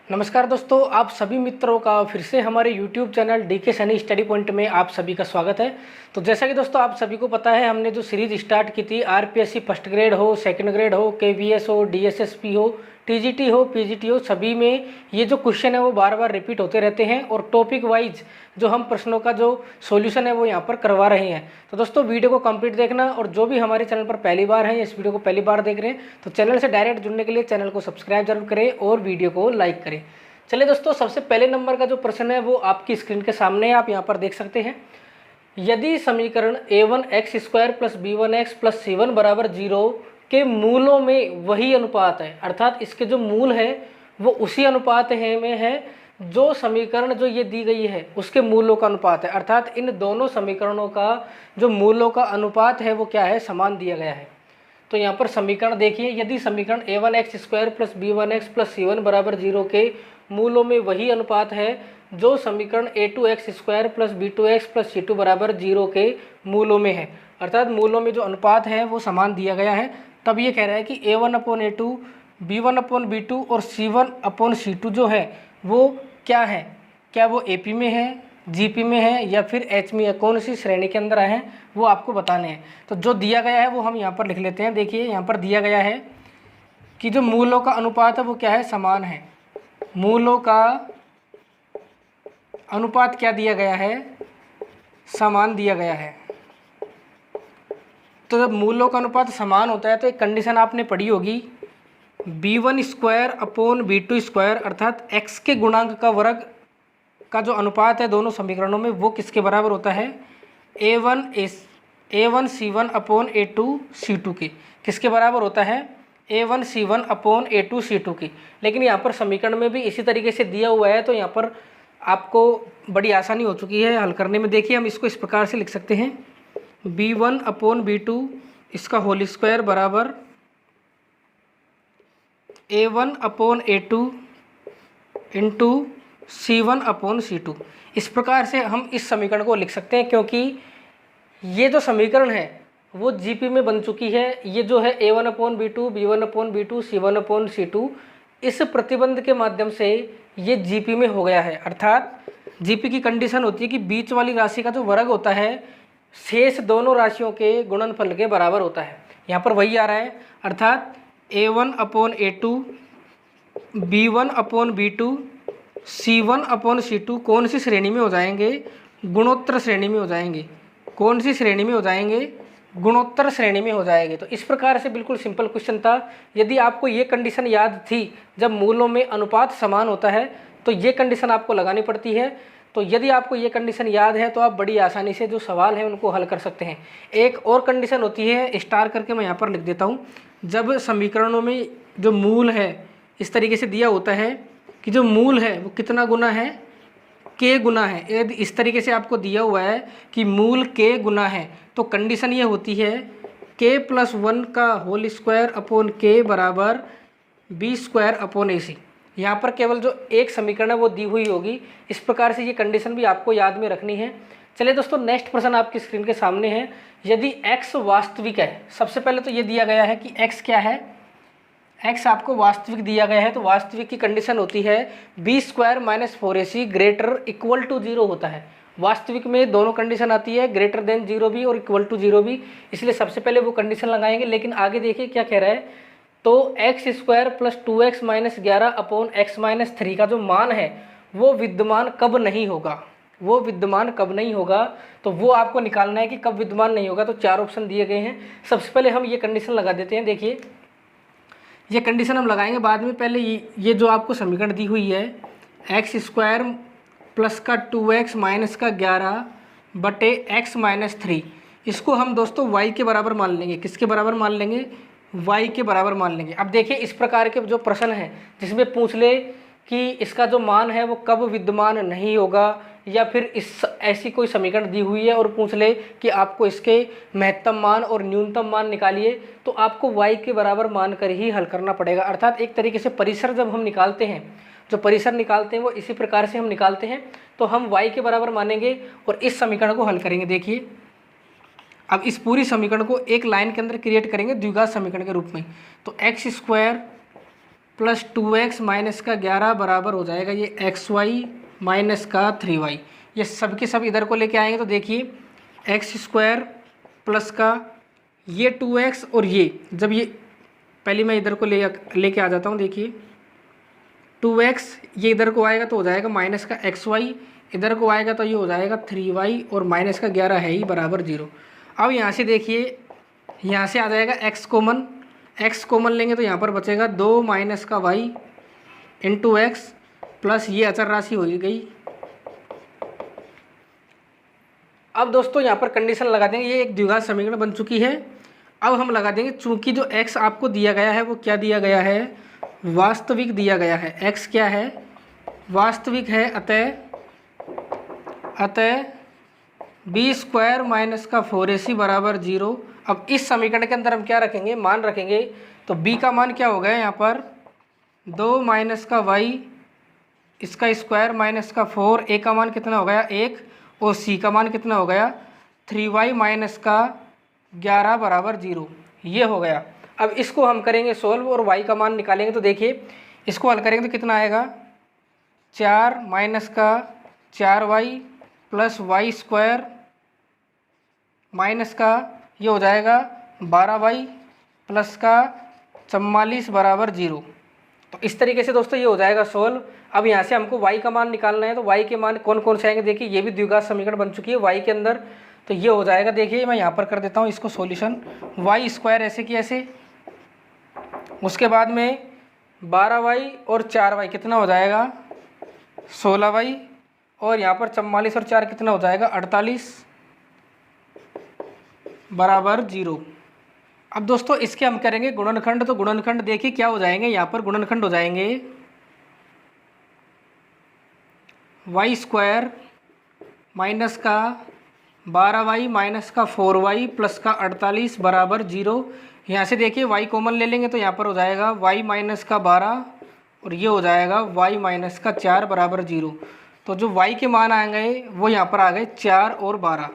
नमस्कार दोस्तों, आप सभी मित्रों का फिर से हमारे YouTube channel DK Saini study point में आप सभी का स्वागत है। तो जैसा कि दोस्तों आप सभी को पता है, हमने जो सीरीज स्टार्ट की थी आरपीएससी फर्स्ट ग्रेड हो, सेकंड ग्रेड हो, केवीएस हो, डीएसएसपी हो, टीजीटी हो, पीजीटी हो, सभी में ये जो क्वेश्चन है वो बार बार रिपीट होते रहते हैं और टॉपिक वाइज जो हम प्रश्नों का जो सॉल्यूशन है वो यहाँ पर करवा रहे हैं। तो दोस्तों वीडियो को कंप्लीट देखना, और जो भी हमारे चैनल पर पहली बार है, इस वीडियो को पहली बार देख रहे हैं तो चैनल से डायरेक्ट जुड़ने के लिए चैनल को सब्सक्राइब जरूर करें और वीडियो को लाइक करें। चलिए दोस्तों, सबसे पहले नंबर का जो प्रश्न है वो आपकी स्क्रीन के सामने है, आप यहाँ पर देख सकते हैं। यदि समीकरण a1x² plus b1x plus c1 बराबर 0 के मूलों में वही अनुपात है, अर्थात इसके जो मूल है वो उसी अनुपात है में है जो समीकरण जो ये दी गई है उसके मूलों का अनुपात है, अर्थात इन दोनों समीकरणों का जो मूलों का अनुपात है वो क्या है, समान दिया गया है। तो यहाँ पर समीकरण देखिए, यदि समीकरण a1x² plus b1x plus c1 बराबर 0 के मूलों में वही अनुपात है जो समीकरण a2x² plus b2x plus c2 बराबर 0 के मूलों में है, अर्थात मूलों में जो अनुपात है वो समान दिया गया है, तब ये कह रहा है कि a1/a2, b1/b2 और c1/c2 जो है वो क्या है, क्या वो AP में है, GP में है या फिर H में है, कौन सी श्रेणी के अंदर है वो आपको बताने हैं। तो जो दिया गया है वो हम यहाँ पर लिख लेते हैं। देखिए यहाँ पर दिया गया है कि जो मूलों का अनुपात है वो क्या है, समान है। मूलों का अनुपात क्या दिया गया है, समान दिया गया है। तो जब मूलों का अनुपात समान होता है तो एक कंडीशन आपने पढ़ी होगी, b1²/b2², अर्थात x के गुणांक का वर्ग का जो अनुपात है दोनों समीकरणों में वो किसके बराबर होता है, a1c1/a2c2 के। किसके बराबर होता है, a1c1/a2c2 की। लेकिन यहाँ पर समीकरण में भी इसी तरीके से दिया हुआ है, तो यहाँ पर आपको बड़ी आसानी हो चुकी है हल करने में। देखिए हम इसको इस प्रकार से लिख सकते हैं, b1/b2 इसका होल स्क्वायर बराबर a1/a2 इंटू c1/c2। इस प्रकार से हम इस समीकरण को लिख सकते हैं, क्योंकि ये जो समीकरण है वो GP में बन चुकी है। ये जो है a1/b2, b1/b2, c1/c2, इस प्रतिबंध के माध्यम से ये GP में हो गया है, अर्थात GP की कंडीशन होती है कि बीच वाली राशि का जो वर्ग होता है शेष दोनों राशियों के गुणनफल के बराबर होता है। यहाँ पर वही आ रहा है, अर्थात a1/a2, b1/b2, c1/c2 कौन सी श्रेणी में हो जाएंगे, गुणोत्तर श्रेणी में हो जाएंगे। कौन सी श्रेणी में हो जाएंगे, गुणोत्तर श्रेणी में हो जाएंगे। तो इस प्रकार से बिल्कुल सिंपल क्वेश्चन था। यदि आपको ये कंडीशन याद थी, जब मूलों में अनुपात समान होता है तो ये कंडीशन आपको लगानी पड़ती है। तो यदि आपको ये कंडीशन याद है तो आप बड़ी आसानी से जो सवाल है उनको हल कर सकते हैं। एक और कंडीशन होती है, स्टार करके मैं यहाँ पर लिख देता हूँ, जब समीकरणों में जो मूल है इस तरीके से दिया होता है कि जो मूल है वो कितना गुना है, k गुना है। यदि इस तरीके से आपको दिया हुआ है कि मूल k गुना है तो कंडीशन ये होती है k+1 का होल स्क्वायर अपॉन k बराबर b²/ac। यहाँ पर केवल जो एक समीकरण है वो दी हुई होगी। इस प्रकार से ये कंडीशन भी आपको याद में रखनी है। चलिए दोस्तों, नेक्स्ट प्रश्न आपकी स्क्रीन के सामने है। यदि x वास्तविक है, सबसे पहले तो ये दिया गया है कि x क्या है, x आपको वास्तविक दिया गया है, तो वास्तविक की कंडीशन होती है b² - 4ac greater equal to 0 होता है। वास्तविक में दोनों कंडीशन आती है, ग्रेटर देन 0 भी और इक्वल टू 0 भी, इसलिए सबसे पहले वो कंडीशन लगाएंगे। लेकिन आगे देखिए क्या कह रहा है, तो x² प्लस 2x - 11/x - 3 का जो मान है वो विद्यमान कब नहीं होगा, वो विद्यमान कब नहीं होगा, तो वो आपको निकालना है कि कब विद्यमान नहीं होगा। तो 4 ऑप्शन दिए गए हैं। सबसे पहले हम ये कंडीशन लगा देते हैं। देखिए ये कंडीशन हम लगाएंगे बाद में, पहले ये जो आपको समीकरण दी हुई है x² प्लस का 2x माइनस का 11/x - 3, इसको हम दोस्तों y के बराबर मान लेंगे। किसके बराबर मान लेंगे, y के बराबर मान लेंगे। अब देखिए इस प्रकार के जो प्रश्न है जिसमें पूछ ले कि इसका जो मान है वो कब विद्यमान नहीं होगा, या फिर इस ऐसी कोई समीकरण दी हुई है और पूछ ले कि आपको इसके महत्तम मान और न्यूनतम मान निकालिए, तो आपको y के बराबर मान कर ही हल करना पड़ेगा। अर्थात एक तरीके से परिसर जब हम निकालते हैं, जो परिसर निकालते हैं वो इसी प्रकार से हम निकालते हैं। तो हम y के बराबर मानेंगे और इस समीकरण को हल करेंगे। देखिए अब इस पूरी समीकरण को एक लाइन के अंदर क्रिएट करेंगे द्विघात समीकरण के रूप में। तो x² प्लस 2x माइनस का 11 बराबर हो जाएगा ये xy माइनस का 3y। ये सब के सब इधर को लेके आएंगे तो देखिए एक्स स्क्वायर प्लस का ये 2x और ये जब ये पहले मैं इधर को लेके आ जाता हूँ। देखिए 2x ये इधर को आएगा तो हो जाएगा माइनस का xy, इधर को आएगा तो ये हो जाएगा 3y और माइनस का 11 है ही बराबर 0। अब यहाँ से देखिए यहाँ से आ जाएगा x कॉमन लेंगे तो यहाँ पर बचेगा 2 माइनस का y इंटू एक्स प्लस ये अचर राशि हो गई। अब दोस्तों यहाँ पर कंडीशन लगा देंगे, ये एक द्विघात समीकरण बन चुकी है। अब हम लगा देंगे चूंकि जो x आपको दिया गया है वो क्या दिया गया है, वास्तविक दिया गया है। x क्या है, वास्तविक है, अतः बी स्क्वायर माइनस का 4ac बराबर 0। अब इस समीकरण के अंदर हम क्या रखेंगे, मान रखेंगे। तो b का मान क्या हो गया यहाँ पर 2 माइनस का y इसका स्क्वायर माइनस का 4, a का मान कितना हो गया 1 और c का मान कितना हो गया 3y माइनस का 11 बराबर 0। ये हो गया। अब इसको हम करेंगे सोल्व और y का मान निकालेंगे। तो देखिए इसको हल करेंगे तो कितना आएगा 4 माइनस का 4y plus Y square minus का ये हो जाएगा 12y प्लस का 44 बराबर 0। तो इस तरीके से दोस्तों ये हो जाएगा सोल्व। अब यहाँ से हमको y का मान निकालना है। तो y के मान कौन कौन से आएंगे, देखिए ये भी द्विघात समीकरण बन चुकी है y के अंदर। तो ये हो जाएगा, देखिए मैं यहाँ पर कर देता हूँ इसको सॉल्यूशन। वाई स्क्वायर ऐसे की ऐसे, उसके बाद में 12y और 4y कितना हो जाएगा 16y और यहाँ पर 44 और 4 कितना हो जाएगा 48 बराबर 0। अब दोस्तों इसके हम करेंगे गुणनखंड। तो गुणनखंड देखिए क्या हो जाएंगे, यहाँ पर गुणनखंड हो जाएंगे वाई स्क्वायर माइनस का 12y माइनस का 4y प्लस का 48 बराबर 0। यहाँ से देखिए y कॉमन ले लेंगे तो यहाँ पर हो जाएगा y माइनस का 12 और ये हो जाएगा y माइनस का 4 बराबर 0। तो जो y के मान आ गए वो यहाँ पर आ गए 4 और 12।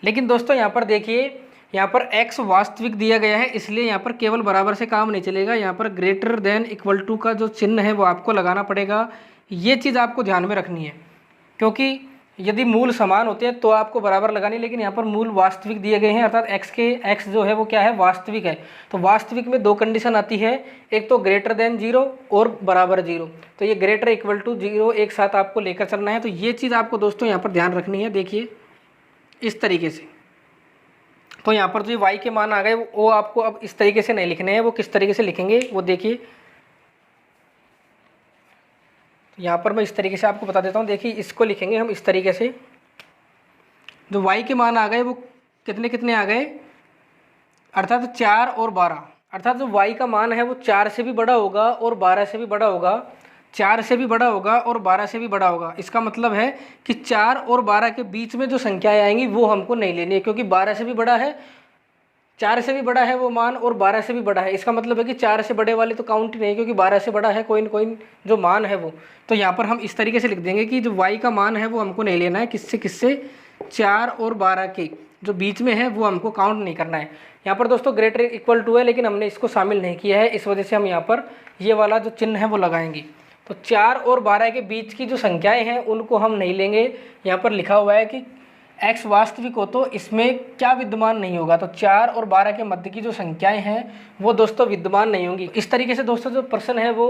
लेकिन दोस्तों यहाँ पर देखिए यहाँ पर x वास्तविक दिया गया है, इसलिए यहाँ पर केवल बराबर से काम नहीं चलेगा। यहाँ पर ग्रेटर देन इक्वल टू का जो चिन्ह है वो आपको लगाना पड़ेगा। ये चीज़ आपको ध्यान में रखनी है, क्योंकि यदि मूल समान होते हैं तो आपको बराबर लगानी, लेकिन यहाँ पर मूल वास्तविक दिए गए हैं, अर्थात x जो है वो क्या है वास्तविक है। तो वास्तविक में दो कंडीशन आती है, एक तो ग्रेटर देन 0 और बराबर 0। तो ये ग्रेटर इक्वल टू 0 एक साथ आपको लेकर चलना है। तो ये चीज़ आपको दोस्तों यहाँ पर ध्यान रखनी है। देखिए इस तरीके से, तो यहाँ पर जो y के मान आ गए वो आपको अब इस तरीके से नहीं लिखने हैं। वो किस तरीके से लिखेंगे वो देखिए, यहाँ पर मैं इस तरीके से आपको बता देता हूँ। देखिए इसको लिखेंगे हम इस तरीके से, जो y के मान आ गए वो कितने कितने आ गए, अर्थात 4 और 12। अर्थात जो y का मान है वो 4 से भी बड़ा होगा और 12 से भी बड़ा होगा, 4 से भी बड़ा होगा और 12 से भी बड़ा होगा। इसका मतलब है कि 4 और 12 के बीच में जो संख्याएं आएंगी वो हमको नहीं लेनी है, क्योंकि 12 से भी बड़ा है, 4 से भी बड़ा है वो मान और 12 से भी बड़ा है। इसका मतलब है कि 4 से बड़े वाले तो काउंट ही नहीं, क्योंकि 12 से बड़ा है कोई न कोई जो मान है वो। तो यहाँ पर हम इस तरीके से लिख देंगे कि जो y का मान है वो हमको नहीं लेना है, किससे किससे 4 और 12 के जो बीच में है वो हमको काउंट नहीं करना है। यहाँ पर दोस्तों ग्रेटर इक्वल टू है, लेकिन हमने इसको शामिल नहीं किया है, इस वजह से हम यहाँ पर ये वाला जो चिन्ह है वो लगाएंगे। तो 4 और 12 के बीच की जो संख्याएं हैं उनको हम नहीं लेंगे। यहाँ पर लिखा हुआ है कि x वास्तविक हो तो इसमें क्या विद्यमान नहीं होगा। तो 4 और 12 के मध्य की जो संख्याएं हैं वो दोस्तों विद्यमान नहीं होंगी। इस तरीके से दोस्तों जो प्रश्न है वो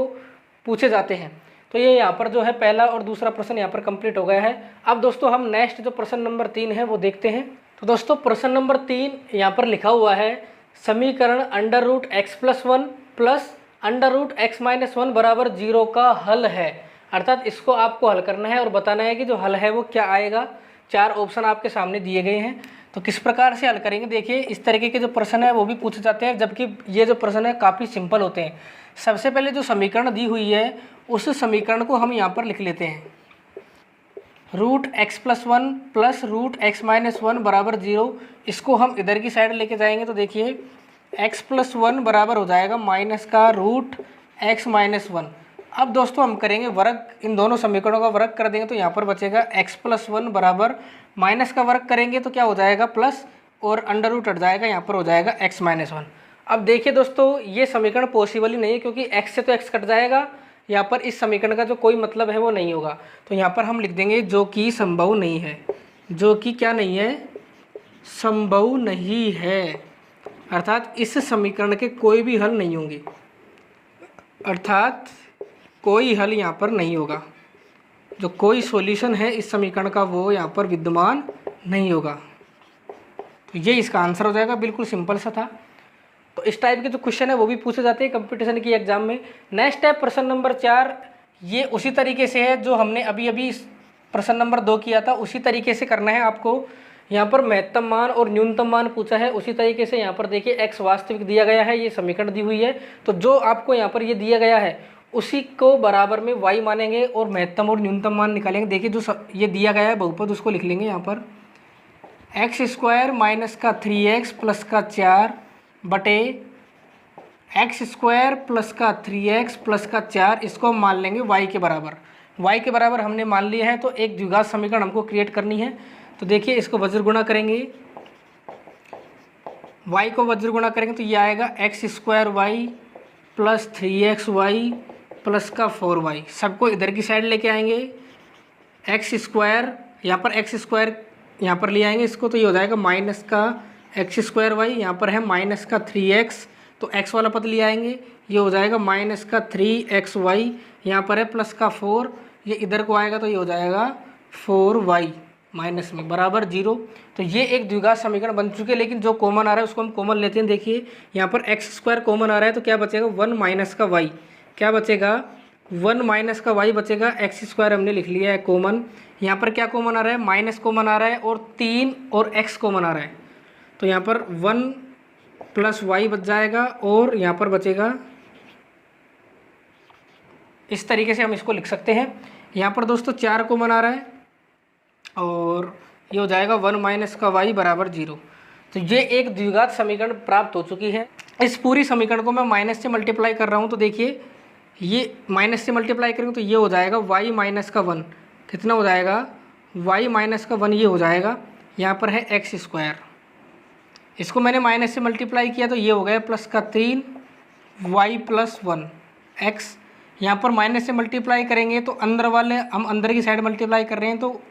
पूछे जाते हैं। तो ये यहाँ पर जो है पहला और दूसरा प्रश्न यहाँ पर कंप्लीट हो गया है। अब दोस्तों हम नेक्स्ट जो प्रश्न नंबर 3 है वो देखते हैं। तो दोस्तों प्रश्न नंबर 3 यहाँ पर लिखा हुआ है, समीकरण √x+1 प्लस √x-1 बराबर 0 का हल है। अर्थात इसको आपको हल करना है और बताना है कि जो हल है वो क्या आएगा। 4 ऑप्शन आपके सामने दिए गए हैं। तो किस प्रकार से हल करेंगे, देखिए इस तरीके के जो प्रश्न है वो भी पूछे जाते हैं, जबकि ये जो प्रश्न है काफ़ी सिंपल होते हैं। सबसे पहले जो समीकरण दी हुई है उस समीकरण को हम यहाँ पर लिख लेते हैं, √x+1 प्लस √x-1 बराबर 0। इसको हम इधर की साइड लेके जाएंगे तो देखिए x+1 बराबर हो जाएगा माइनस का √x-1। अब दोस्तों हम करेंगे वर्ग, इन दोनों समीकरणों का वर्ग कर देंगे तो यहाँ पर बचेगा x+1 बराबर माइनस का वर्ग करेंगे तो क्या हो जाएगा प्लस, और अंडर रूट हट जाएगा, यहाँ पर हो जाएगा x-1। अब देखिए दोस्तों, ये समीकरण पॉसिबल ही नहीं है, क्योंकि x से तो x कट जाएगा, यहाँ पर इस समीकरण का जो कोई मतलब है वो नहीं होगा। तो यहाँ पर हम लिख देंगे जो कि संभव नहीं है, जो कि क्या नहीं है, संभव नहीं है, अर्थात इस समीकरण के कोई भी हल नहीं होंगे, अर्थात कोई हल यहाँ पर नहीं होगा, जो कोई सॉल्यूशन है इस समीकरण का वो यहाँ पर विद्यमान नहीं होगा। तो ये इसका आंसर हो जाएगा, बिल्कुल सिंपल सा था। तो इस टाइप के जो क्वेश्चन है वो भी पूछे जाते हैं कंपटीशन की एग्जाम में। नेक्स्ट है प्रश्न नंबर 4, ये उसी तरीके से है जो हमने अभी अभी प्रश्न नंबर 2 किया था, उसी तरीके से करना है आपको। यहाँ पर महत्तम मान और न्यूनतम मान पूछा है, उसी तरीके से यहाँ पर देखिए x वास्तविक दिया गया है, ये समीकरण दी हुई है, तो जो आपको यहाँ पर ये दिया गया है उसी को बराबर में y मानेंगे और महत्तम और न्यूनतम मान निकालेंगे। देखिए जो ये दिया गया है बहुपद, उसको लिख लेंगे यहाँ पर x² माइनस का 3x प्लस का 4 बटे x² प्लस का 3x प्लस का 4, इसको हम मान लेंगे y के बराबर। y के बराबर हमने मान लिया है, तो एक द्विघात समीकरण हमको क्रिएट करनी है। तो देखिए इसको वज्र गुणा करेंगे, y को वज्र गुणा करेंगे तो ये आएगा x² प्लस 3xy प्लस का 4y, सबको इधर की साइड लेके आएंगे। x², यहाँ पर x² यहाँ पर ले आएंगे इसको, तो ये हो जाएगा माइनस का x²y, यहाँ पर है माइनस का 3x, तो x वाला पद ले आएंगे, ये हो जाएगा माइनस का 3xy, यहाँ पर है प्लस का 4, ये इधर को आएगा तो ये हो जाएगा 4y माइनस में बराबर 0। तो ये एक द्विघात समीकरण बन चुके हैं, लेकिन जो कॉमन आ रहा है उसको हम कॉमन लेते हैं। देखिए यहाँ पर x² कॉमन आ रहा है, तो क्या बचेगा 1 माइनस का y, क्या बचेगा 1 माइनस का y बचेगा, x² हमने लिख लिया है कॉमन। यहाँ पर क्या कॉमन आ रहा है, माइनस कॉमन आ रहा है, और 3 और x कॉमन आ रहा है, तो यहाँ पर 1 प्लस y बच जाएगा, और यहाँ पर बचेगा, इस तरीके से हम इसको लिख सकते हैं। यहाँ पर दोस्तों 4 कॉमन आ रहा है, और ये हो जाएगा 1 माइनस का y बराबर 0। तो ये एक द्विघात समीकरण प्राप्त हो चुकी है। इस पूरी समीकरण को मैं माइनस से मल्टीप्लाई कर रहा हूँ, तो देखिए ये माइनस से मल्टीप्लाई करेंगे तो ये हो जाएगा y माइनस का 1, कितना हो जाएगा y माइनस का 1, ये हो जाएगा, यहाँ पर है x², इसको मैंने माइनस से मल्टीप्लाई किया तो ये हो गया प्लस का 3 y प्लस 1 x, यहाँ पर माइनस से मल्टीप्लाई करेंगे तो अंदर वाले हम अंदर की साइड मल्टीप्लाई कर रहे हैं, तो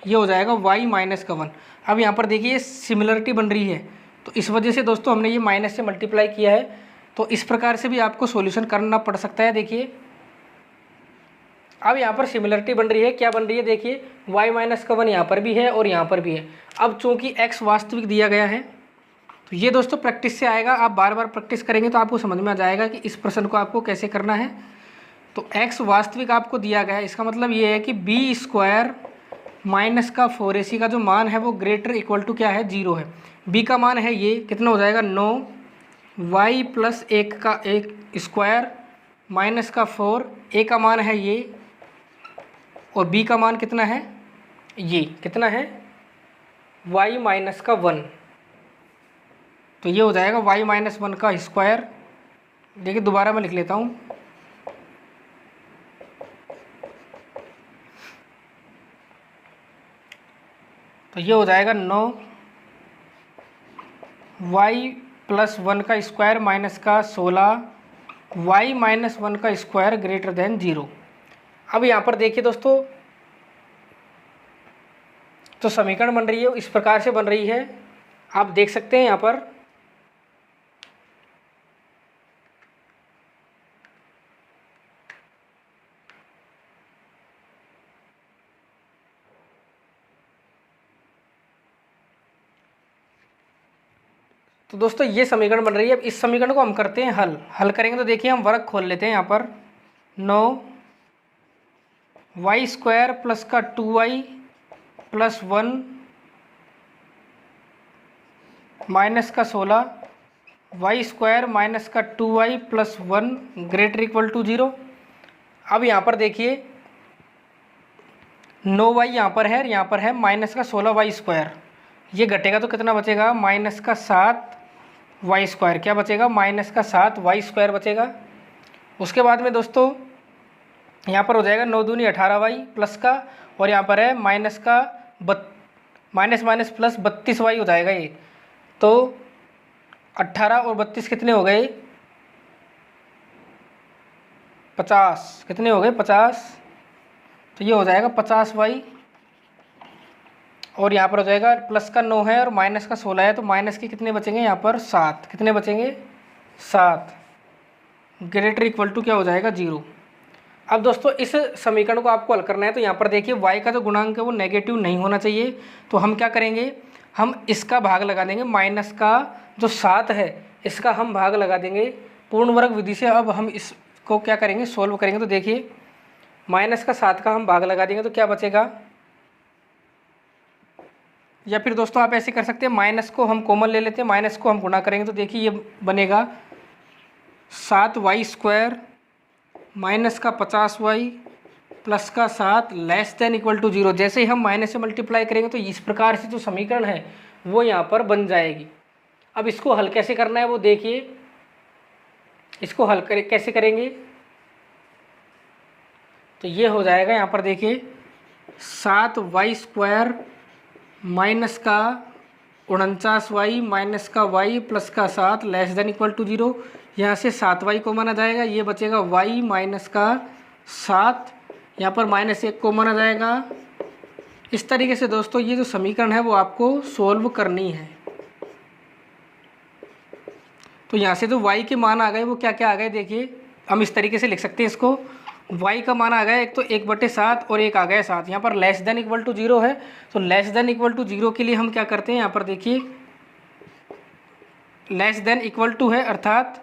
ये हो जाएगा y माइनस का 1। अब यहाँ पर देखिए सिमिलरिटी बन रही है, तो इस वजह से दोस्तों हमने ये माइनस से मल्टीप्लाई किया है। तो इस प्रकार से भी आपको सॉल्यूशन करना पड़ सकता है। देखिए अब यहाँ पर सिमिलरिटी बन रही है, क्या बन रही है, देखिए y माइनस का 1 यहाँ पर भी है और यहाँ पर भी है। अब चूँकि x वास्तविक दिया गया है, तो ये दोस्तों प्रैक्टिस से आएगा, आप बार बार प्रैक्टिस करेंगे तो आपको समझ में आ जाएगा कि इस प्रश्न को आपको कैसे करना है। तो x वास्तविक आपको दिया गया है, इसका मतलब ये है कि b² माइनस का 4ac का जो मान है वो ग्रेटर इक्वल टू क्या है, 0 है। b का मान है ये, कितना हो जाएगा 9 y प्लस 1 का 1 स्क्वायर माइनस का 4, a का मान है ये, और b का मान कितना है, ये कितना है y माइनस का 1, तो ये हो जाएगा y माइनस 1 का स्क्वायर। देखिए दोबारा मैं लिख लेता हूँ, तो ये हो जाएगा 9 y प्लस 1 का स्क्वायर माइनस का 16 y माइनस 1 का स्क्वायर ग्रेटर देन 0। अब यहाँ पर देखिए दोस्तों, तो समीकरण बन रही है इस प्रकार से बन रही है, आप देख सकते हैं यहाँ पर। तो दोस्तों ये समीकरण बन रही है। अब इस समीकरण को हम करते हैं हल करेंगे तो देखिए हम वर्ग खोल लेते हैं यहाँ पर। 9 y² प्लस का 2y प्लस 1 माइनस का 16 y² माइनस का 2y plus 1 greater equal to 0। अब यहाँ पर देखिए 9y यहाँ पर है, यहाँ पर है माइनस का 16y², ये घटेगा तो कितना बचेगा, माइनस का 7y², क्या बचेगा, माइनस का 7y² बचेगा। उसके बाद में दोस्तों यहाँ पर हो जाएगा 9 दूनी 18y प्लस का, और यहाँ पर है माइनस का माइनस माइनस प्लस 32y हो जाएगा ये, तो 18 और 32 कितने हो गए? 50। कितने हो गए? 50। तो ये हो जाएगा 50y, और यहाँ पर हो जाएगा प्लस का 9 है और माइनस का 16 है, तो माइनस के कितने बचेंगे यहाँ पर? 7। कितने बचेंगे? 7। ग्रेटर इक्वल टू क्या हो जाएगा? 0। अब दोस्तों इस समीकरण को आपको हल करना है, तो यहाँ पर देखिए y का जो गुणांक है वो नेगेटिव नहीं होना चाहिए, तो हम क्या करेंगे? हम इसका भाग लगा देंगे, माइनस का जो 7 है इसका हम भाग लगा देंगे पूर्ण वर्ग विधि से। अब हम इसको क्या करेंगे? सोल्व करेंगे। तो देखिए माइनस का 7 का हम भाग लगा देंगे तो क्या बचेगा? या फिर दोस्तों आप ऐसे कर सकते हैं, माइनस को हम कॉमन ले लेते हैं, माइनस को हम गुणा करेंगे तो देखिए ये बनेगा 7y² माइनस का 50y प्लस का 7 लेस देन इक्वल टू 0। जैसे ही हम माइनस से मल्टीप्लाई करेंगे तो इस प्रकार से जो समीकरण है वो यहाँ पर बन जाएगी। अब इसको हल कैसे करना है वो देखिए, इसको हल कैसे करेंगे? तो ये हो जाएगा यहाँ पर देखिए 7y² माइनस का 49y माइनस का y प्लस का 7 लेस देन इक्वल टू 0। यहाँ से 7y कॉमन आ जाएगा, ये बचेगा y माइनस का 7, यहाँ पर -1 कॉमन आ जाएगा। इस तरीके से दोस्तों ये जो समीकरण है वो आपको सोल्व करनी है। तो यहाँ से जो y के मान आ गए वो क्या क्या आ गए देखिए, हम इस तरीके से लिख सकते हैं इसको। y का मान आ गया एक तो 1/7 और एक आ गया 7। यहाँ पर लेस देन इक्वल टू 0 है, तो लेस देन इक्वल टू 0 के लिए हम क्या करते हैं? यहाँ पर देखिए लेस देन इक्वल टू है अर्थात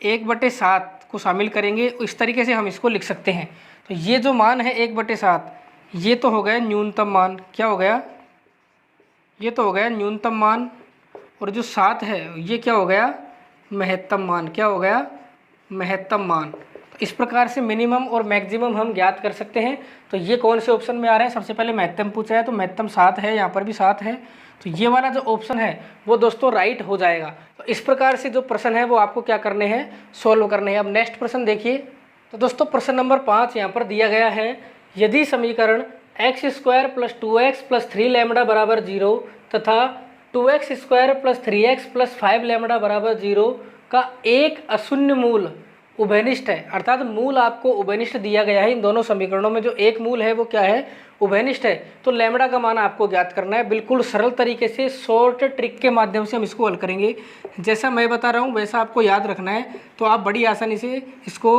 1/7 को शामिल करेंगे, इस तरीके से हम इसको लिख सकते हैं। तो ये जो मान है 1/7 ये तो हो गया न्यूनतम मान। क्या हो गया? ये तो हो गया न्यूनतम मान, और जो 7 है ये क्या हो गया? महत्तम मान। क्या हो गया? महत्तम मान। तो इस प्रकार से मिनिमम और मैक्सिमम हम ज्ञात कर सकते हैं। तो ये कौन से ऑप्शन में आ रहा है? सबसे पहले महत्तम पूछा है तो महत्तम 7 है, यहाँ पर भी 7 है, तो ये वाला जो ऑप्शन है वो दोस्तों राइट हो जाएगा। तो इस प्रकार से जो प्रश्न है वो आपको क्या करने हैं? सोल्व करने हैं। अब नेक्स्ट प्रश्न देखिए। तो दोस्तों प्रश्न नंबर 5 यहाँ पर दिया गया है, यदि समीकरण x² + 2x + 3λ = 0 तथा 2x² + 3x + 5λ = 0 का एक अशून्य मूल उभयनिष्ठ है, अर्थात मूल आपको उभयनिष्ठ दिया गया है। इन दोनों समीकरणों में जो एक मूल है वो क्या है? उभयनिष्ठ है। तो लैम्बडा का मान आपको ज्ञात करना है। बिल्कुल सरल तरीके से शॉर्ट ट्रिक के माध्यम से हम इसको हल करेंगे। जैसा मैं बता रहा हूँ वैसा आपको याद रखना है, तो आप बड़ी आसानी से इसको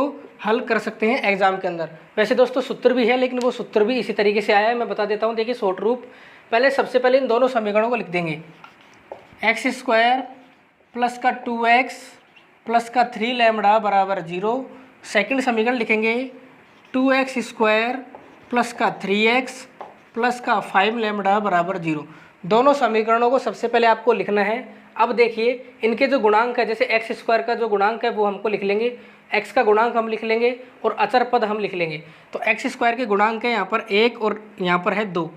हल कर सकते हैं एग्जाम के अंदर। वैसे दोस्तों सूत्र भी है, लेकिन वो सूत्र भी इसी तरीके से आया है, मैं बता देता हूँ। देखिए शॉर्ट रूप, पहले सबसे पहले इन दोनों समीकरणों को लिख देंगे। x² प्लस का 2x प्लस का 3λ = 0। सेकंड समीकरण लिखेंगे 2x² प्लस का 3x प्लस का 5λ = 0। दोनों समीकरणों को सबसे पहले आपको लिखना है। अब देखिए इनके जो गुणांक है, जैसे x² का जो गुणांक है वो हमको लिख लेंगे, x का गुणांक हम लिख लेंगे और अचर पद हम लिख लेंगे। तो x² के गुणांक है यहाँ पर 1 और यहाँ पर है 2,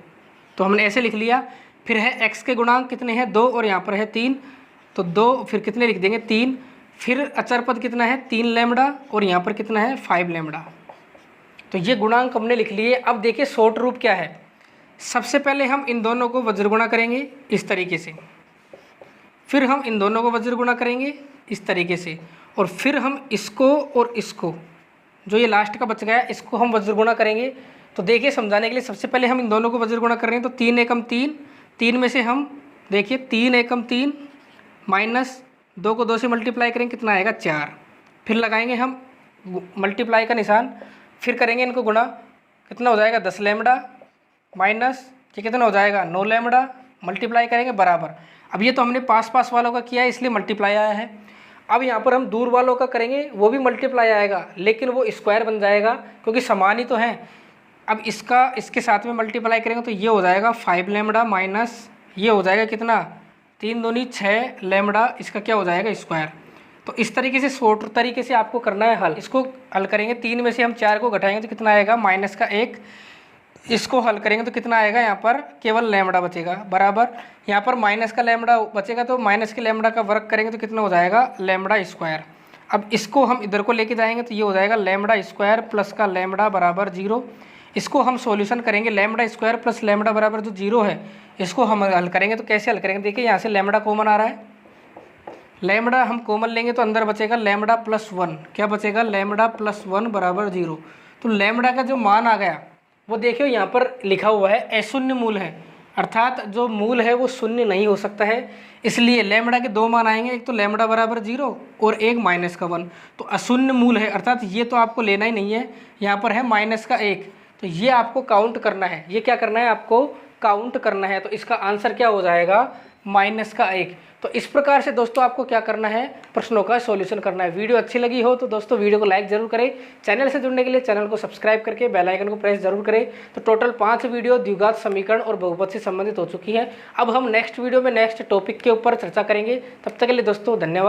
तो हमने ऐसे लिख लिया। फिर है x के गुणांक कितने हैं? 2 और यहाँ पर है 3, तो 2 फिर कितने लिख देंगे? 3। फिर अचर पद कितना है? 3λ और यहाँ पर कितना है? 5λ। तो ये गुणांक हमने लिख लिए। अब देखिए शॉर्ट रूप क्या है, सबसे पहले हम इन दोनों को वज्रगुणा करेंगे इस तरीके से, फिर हम इन दोनों को वज्रगुणा करेंगे इस तरीके से, और फिर हम इसको और इसको, जो ये लास्ट का बच गया, इसको हम वज्रगुणा करेंगे। तो देखिए समझाने के लिए सबसे पहले हम इन दोनों को वज्रगुणा कर रहे हैं, तो 3 एकम 3, 3 में से हम देखिए 3 एकम 3 माइनस 2 को 2 से मल्टीप्लाई करेंगे, कितना आएगा? 4। फिर लगाएंगे हम मल्टीप्लाई का निशान, फिर करेंगे इनको गुणा, कितना हो जाएगा? 10λ माइनस ये कितना हो जाएगा? 9λ, मल्टीप्लाई करेंगे बराबर। अब ये तो हमने पास पास वालों का किया है इसलिए मल्टीप्लाई आया है। अब यहाँ पर हम दूर वालों का करेंगे, वो भी मल्टीप्लाई आएगा, लेकिन वो स्क्वायर बन जाएगा क्योंकि समान ही तो हैं। अब इसका इसके साथ में मल्टीप्लाई करेंगे तो ये हो जाएगा 5λ माइनस ये हो जाएगा कितना? 3 दूनी 6λ, इसका क्या हो जाएगा? स्क्वायर। तो इस तरीके से शॉर्ट तरीके से आपको करना है हल। इसको हल करेंगे, 3 में से हम 4 को घटाएंगे तो कितना आएगा? -1। इसको हल करेंगे तो कितना आएगा? यहाँ पर केवल लैम्बडा बचेगा बराबर, यहाँ पर माइनस का लैम्बडा बचेगा, तो माइनस के लैम्बडा का वर्ग करेंगे तो कितना हो जाएगा? λ²। अब इसको हम इधर को लेके जाएंगे तो ये हो जाएगा λ² प्लस का लैम्बडा बराबर 0। इसको हम सॉल्यूशन करेंगे, λ² प्लस लैम्बडा बराबर जो 0 है इसको हम हल करेंगे। तो कैसे हल करेंगे? देखिए यहाँ से लैम्बडा कॉमन आ रहा है, लैम्बडा हम कॉमन लेंगे तो अंदर बचेगा लैम्बडा प्लस 1। क्या बचेगा? लैम्बडा प्लस 1 बराबर 0। तो लैम्बडा का जो मान आ गया वो देखियो यहाँ पर लिखा हुआ है अशून्य मूल है, अर्थात जो मूल है वो शून्य नहीं हो सकता है। इसलिए लैम्बडा के दो मान आएंगे, एक तो लैम्बडा बराबर 0 और एक माइनस का 1। तो अशून्य मूल है, अर्थात ये तो आपको लेना ही नहीं है। यहाँ पर है माइनस का 1, तो ये आपको काउंट करना है। ये क्या करना है? आपको काउंट करना है। तो इसका आंसर क्या हो जाएगा? माइनस का 1। तो इस प्रकार से दोस्तों आपको क्या करना है? प्रश्नों का सॉल्यूशन करना है। वीडियो अच्छी लगी हो तो दोस्तों वीडियो को लाइक जरूर करें। चैनल से जुड़ने के लिए चैनल को सब्सक्राइब करके बेल आइकन को प्रेस जरूर करें। तो टोटल 5 वीडियो द्विघात समीकरण और बहुपद से संबंधित हो चुकी हैं। अब हम नेक्स्ट वीडियो में नेक्स्ट टॉपिक के ऊपर चर्चा करेंगे। तब तक के लिए दोस्तों धन्यवाद।